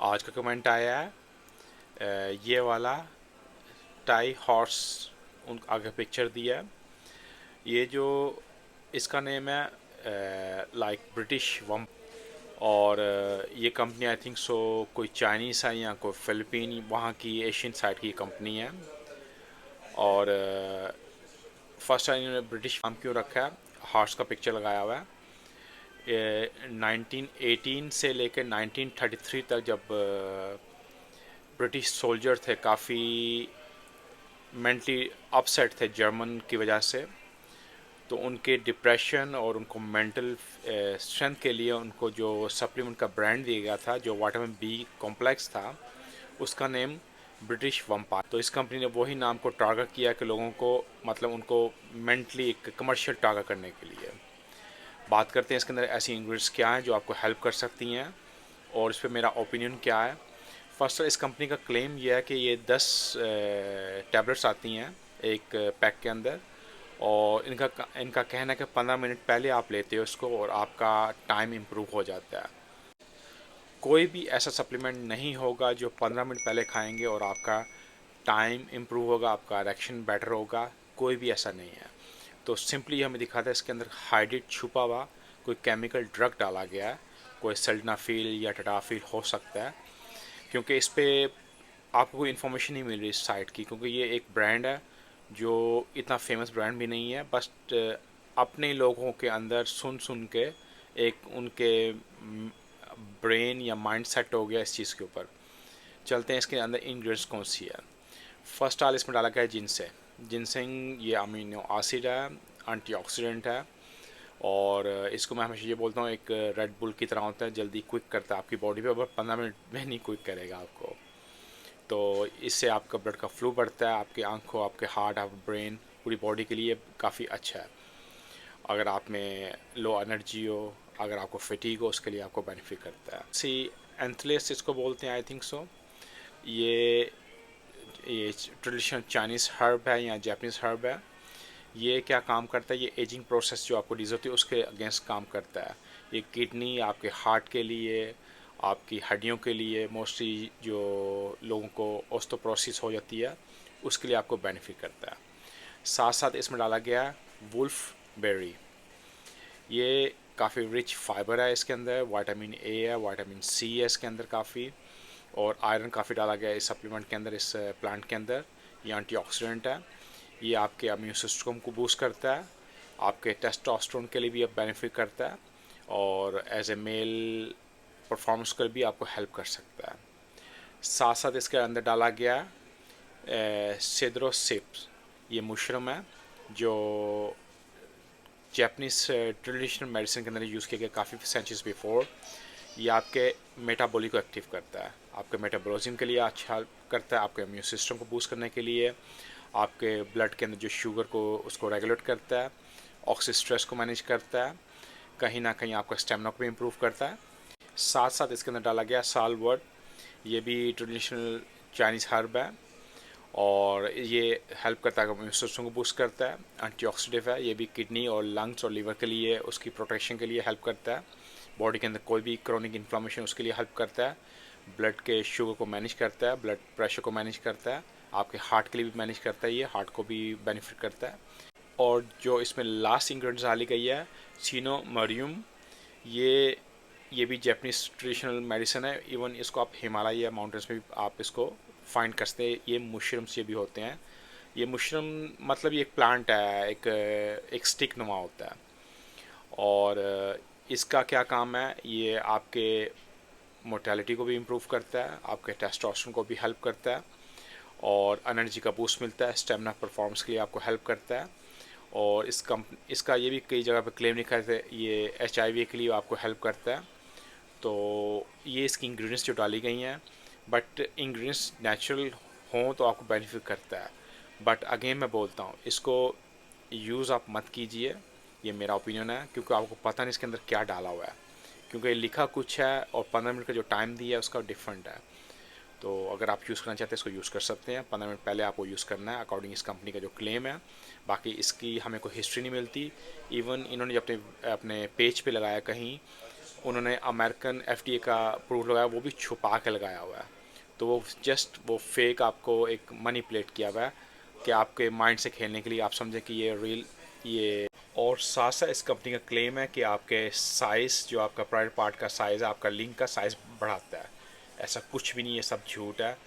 आज का कमेंट आया है ये वाला टाई हॉर्स उन आगे पिक्चर दिया है। ये जो इसका नेम है लाइक ब्रिटिश वम। और ये कंपनी आई थिंक सो कोई चाइनीज़ है या कोई फ़िलिपीन वहाँ की एशियन साइड की कंपनी है। और फर्स्ट टाइम इन्होंने ब्रिटिश नाम क्यों रखा है, हॉर्स का पिक्चर लगाया हुआ है। 1918 से लेकर 1933 तक जब ब्रिटिश सोल्जर थे काफ़ी मेंटली अपसेट थे जर्मन की वजह से, तो उनके डिप्रेशन और उनको मेंटल स्ट्रेंथ के लिए उनको जो सप्लीमेंट का ब्रांड दिया गया था जो विटामिन बी कॉम्प्लेक्स था, उसका नेम ब्रिटिश वम्पायर। तो इस कंपनी ने वही नाम को टारगेट किया कि लोगों को मतलब उनको मेंटली एक कमर्शियल टारगेट करने के लिए। बात करते हैं इसके अंदर ऐसी इंग्रेडिएंट्स क्या हैं जो आपको हेल्प कर सकती हैं और इस पर मेरा ओपिनियन क्या है। फर्स्ट इस कंपनी का क्लेम यह है कि ये 10 टैबलेट्स आती हैं एक पैक के अंदर, और इनका कहना है कि 15 मिनट पहले आप लेते हो इसको और आपका टाइम इम्प्रूव हो जाता है। कोई भी ऐसा सप्लीमेंट नहीं होगा जो 15 मिनट पहले खाएंगे और आपका टाइम इम्प्रूव होगा, आपका इरेक्शन बेटर होगा। कोई भी ऐसा नहीं है। तो सिंपली हमें दिखाता है इसके अंदर हाइड्रेट छुपा हुआ कोई केमिकल ड्रग डाला गया है, कोई सल्डनाफिल या टडाफिल हो सकता है, क्योंकि इस पर आपको कोई इन्फॉर्मेशन नहीं मिल रही इस साइट की, क्योंकि ये एक ब्रांड है जो इतना फेमस ब्रांड भी नहीं है। बस अपने लोगों के अंदर सुन सुन के एक उनके ब्रेन या माइंड सेट हो गया इस चीज़ के ऊपर। चलते हैं इसके अंदर इंग्रेडिएंट्स कौन सी है। फर्स्ट ऑल इसमें डाला गया है जिनसेंग। जिनसेंग ये अमीनो एसिड है, एंटीऑक्सीडेंट है, और इसको मैं हमेशा ये बोलता हूँ एक रेड बुल की तरह होता है, जल्दी क्विक करता है आपकी बॉडी पे, बट 15 मिनट में नहीं क्विक करेगा आपको। तो इससे आपका ब्लड का फ्लो बढ़ता है, आपकी आंखों, आपके हार्ट, आपके ब्रेन, पूरी बॉडी के लिए काफ़ी अच्छा है। अगर आप में लो एनर्जी हो, अगर आपको फटीग हो, उसके लिए आपको बेनिफिट करता है। सी एंथलेस इसको बोलते हैं आई थिंक सो। ये ये ट्रेडिशनल चाइनीज़ हर्ब है या जापानीज़ हर्ब है। ये क्या काम करता है, ये एजिंग प्रोसेस जो आपको डिज़ होती है उसके अगेंस्ट काम करता है। ये किडनी, आपके हार्ट के लिए, आपकी हड्डियों के लिए, मोस्टली जो लोगों को ऑस्टोप्रोसिस हो जाती है उसके लिए आपको बेनिफिट करता है। साथ साथ इसमें डाला गया है वुल्फ बेरी। ये काफ़ी रिच फाइबर है इसके अंदर, विटामिन ए है, विटामिन सी है इसके अंदर काफ़ी, और आयरन काफ़ी डाला गया है इस सप्लीमेंट के अंदर, इस प्लांट के अंदर। ये एंटीऑक्सीडेंट है, ये आपके इम्यून सिस्टम को बूस्ट करता है, आपके टेस्टोस्टेरोन के लिए भी अब बेनिफिट करता है, और एज ए मेल परफॉर्मेंस कर भी आपको हेल्प कर सकता है। साथ साथ इसके अंदर डाला गया सिद्रोसिप्स। ये मशरूम है जो जैपनीज ट्रेडिशनल मेडिसिन के अंदर यूज़ किया गया काफ़ी सेंचुरीज बिफोर। ये आपके मेटाबॉलिक को एक्टिव करता है, आपके मेटाबॉलिज्म के लिए अच्छा करता है, आपके इम्यून सिस्टम को बूस्ट करने के लिए, आपके ब्लड के अंदर जो शुगर को उसको रेगुलेट करता है, ऑक्सी स्ट्रेस को मैनेज करता है, कहीं ना कहीं आपका स्टेमिना को भी इम्प्रूव करता है। साथ साथ इसके अंदर डाला गया सालवर्ड। ये भी ट्रेडिशनल चाइनीज़ हर्ब है और ये हेल्प करता है, इम्यून सिस्टम को बूस्ट करता है, एंटीऑक्सीडेंट है। ये भी किडनी और लंग्स और लीवर के लिए उसकी प्रोटेक्शन के लिए हेल्प करता है। बॉडी के अंदर कोई भी क्रोनिक इन्फ्लामेशन उसके लिए हेल्प करता है। ब्लड के शुगर को मैनेज करता है, ब्लड प्रेशर को मैनेज करता है, आपके हार्ट के लिए भी मैनेज करता है, ये हार्ट को भी बेनिफिट करता है। और जो इसमें लास्ट इंग्रेडिएंट्स डाली गई है सिनोमोरियम, ये भी जापानीज ट्रेडिशनल मेडिसिन है। इवन इसको आप हिमालय या माउंटेन्स में भी आप इसको फाइंड कर सकते हैं। ये मशरूम्स ये भी होते हैं। ये मशरूम मतलब ये एक प्लांट है, एक स्टिक नुमा होता है, और इसका क्या काम है, ये आपके मोर्टेलिटी को भी इम्प्रूव करता है, आपके टेस्टोस्टेरोन को भी हेल्प करता है, और एनर्जी का बूस्ट मिलता है, स्टेमिना परफॉर्मेंस के लिए आपको हेल्प करता है। और इसका ये भी कई जगह पे क्लेम लिखा है, ये HIV के लिए आपको हेल्प करता है। तो ये इसकी इंग्रेडिएंट्स जो डाली गई हैं, बट इंग्रेडिएंट्स नेचुरल हों तो आपको बेनिफिट करता है। बट अगेन मैं बोलता हूँ इसको यूज़ आप मत कीजिए, ये मेरा ओपिनियन है, क्योंकि आपको पता नहीं इसके अंदर क्या डाला हुआ है, क्योंकि लिखा कुछ है और 15 मिनट का जो टाइम दिया है उसका डिफरेंट है। तो अगर आप यूज़ करना चाहते हैं इसको यूज़ कर सकते हैं, 15 मिनट पहले आपको यूज़ करना है अकॉर्डिंग इस कंपनी का जो क्लेम है। बाकी इसकी हमें कोई हिस्ट्री नहीं मिलती। इवन इन्होंने अपने अपने पेज पे लगाया कहीं, उन्होंने अमेरिकन एफडीए का प्रूफ लगाया, वो भी छुपा के लगाया हुआ है। तो वो जस्ट वो फेक आपको एक मनी प्लेट किया हुआ है कि आपके माइंड से खेलने के लिए आप समझें कि ये रियल ये। और साथ साथ इस कंपनी का क्लेम है कि आपके साइज़, जो आपका प्राइवेट पार्ट का साइज़ है, आपका लिंक का साइज़ बढ़ाता है। ऐसा कुछ भी नहीं, ये सब झूठ है।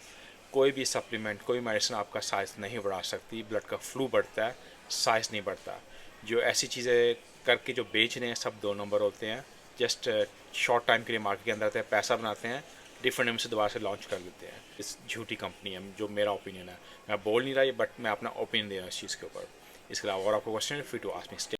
कोई भी सप्लीमेंट, कोई मेडिसिन आपका साइज़ नहीं बढ़ा सकती। ब्लड का फ्लू बढ़ता है, साइज़ नहीं बढ़ता। जो ऐसी चीज़ें करके जो बेच रहे हैं सब 2 नंबर होते हैं। जस्ट शॉर्ट टाइम के लिए मार्केट के अंदर आते हैं, पैसा बनाते हैं, डिफरेंट नेम से दोबारा से लॉन्च कर देते हैं। इस झूठी कंपनी है, जो मेरा ओपिनियन है। मैं बोल नहीं रहा ये, बट मैं अपना ओपिनियन दे रहा हूँ इस चीज़ के ऊपर। इसके अलावा और आपको question, free to ask me.